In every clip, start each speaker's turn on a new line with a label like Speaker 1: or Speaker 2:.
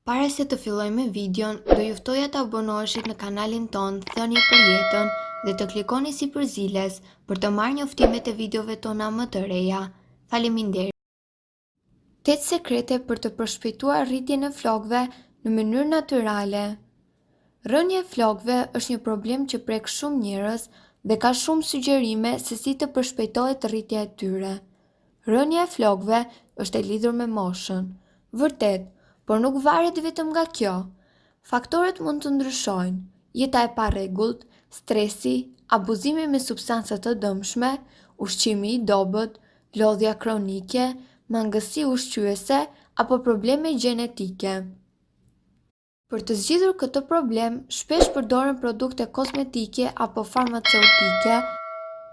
Speaker 1: Para se të filloj me videon, do ju ftoja të abonoheshit në kanalin ton Thënie për Jetën dhe të klikoni si përziles për të marrë njoftimet e videove tona më të reja. Faleminderit. 8 sekrete për të përshpejtuar rritjen e flokëve në mënyrë natyrale. Rënja e flokëve është një problem që prek shumë njerëz dhe ka shumë sugjerime se si të përshpejtohet rritja e tyre. Rënja e flokëve është e lidhur me moshën. Vërtet, por nuk varet vetëm nga kjo. Faktorët mund të ndryshojnë: jeta e parregullt, stresi, abuzimi me substanca të dëmshme, ushqimi i dobët, lodhja kronike, mangësi ushqyese apo probleme gjenetike. Për të zgjidhur këtë problem, shpesh përdoren produkte kozmetike apo farmaceutike,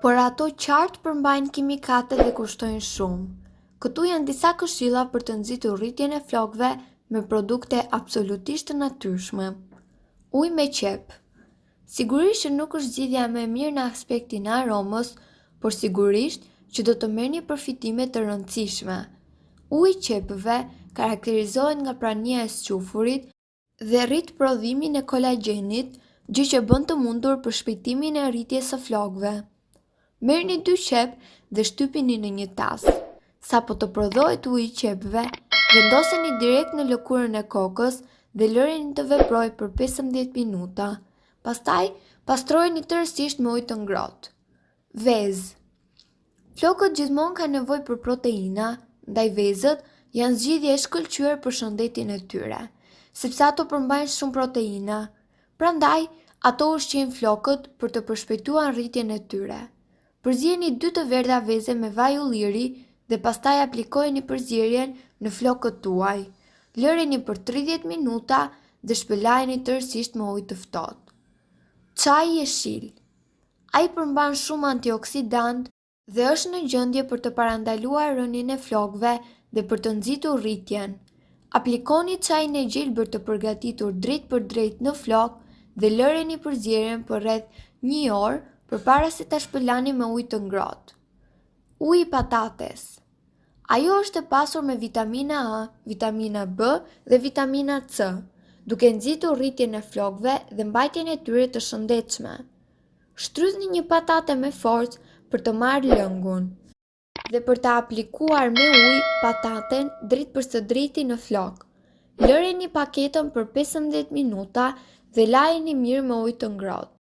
Speaker 1: por ato qartë përmbajnë kimikate dhe kushtojnë shumë. Këtu janë disa këshilla për të nxitur rritjen e flokëve me produkte absolutisht të natyrshme. Ujë me qep. Sigurisht që nuk është zgjidhja më e mirë në aspektin e aromës, por sigurisht që do të merrni përfitime të rëndësishme. Uji i qepëve karakterizohet nga prania e squfurit dhe rrit prodhimin e kolagjenit, gjë që bën të mundur përshpejtimin e rritjes së flokëve. Merrni 2 qep dhe shtypini në një tas. Sapo të prodhohet uji i qepëve, vendoseni direkt në lëkurën e kokës dhe lëreni të veprojë për 15 minuta. Pastaj, pastrojeni tërësisht me ujë të ngrohtë. Vezë. Flokët gjithmonë kanë nevojë për proteina, ndaj vezët janë zgjidhje e shkëlqyer për shëndetin e tyre, sepse ato përmbajnë shumë proteina. Prandaj, ato ushqejnë flokët për të përshpejtuar rritjen e tyre. Përzjeni 2 të verdha veze me vaj ulliri dhe pastaj aplikojeni përzierjen në flokët tuaj. Lëreni për 30 minuta dhe shpëlajeni tërësisht me ujë të ftohtë. Çaji i jeshil. Ai përmban shumë antioksidant dhe është në gjendje për të parandaluar rënien e flokëve dhe për të nxitur rritjen. Aplikoni çajin e gjelbër të përgatitur drejt për drejt në flokë dhe lëreni përzierjen për rreth 1 orë përpara se ta shpëlani me ujë të ngrohtë. Uji i patates. Ajo është e pasur me vitamina A, vitamina B dhe vitamina C, duke nxitur rritjen e flokëve dhe mbajtjen e tyre të shëndetshme. Shtrydhni një patate me forcë për të marrë lëngun dhe për ta aplikuar me ujë pataten drejt për së drejti në flokë. Lëreni paketën për 15 minuta dhe lajeni mirë me ujë të ngrohtë.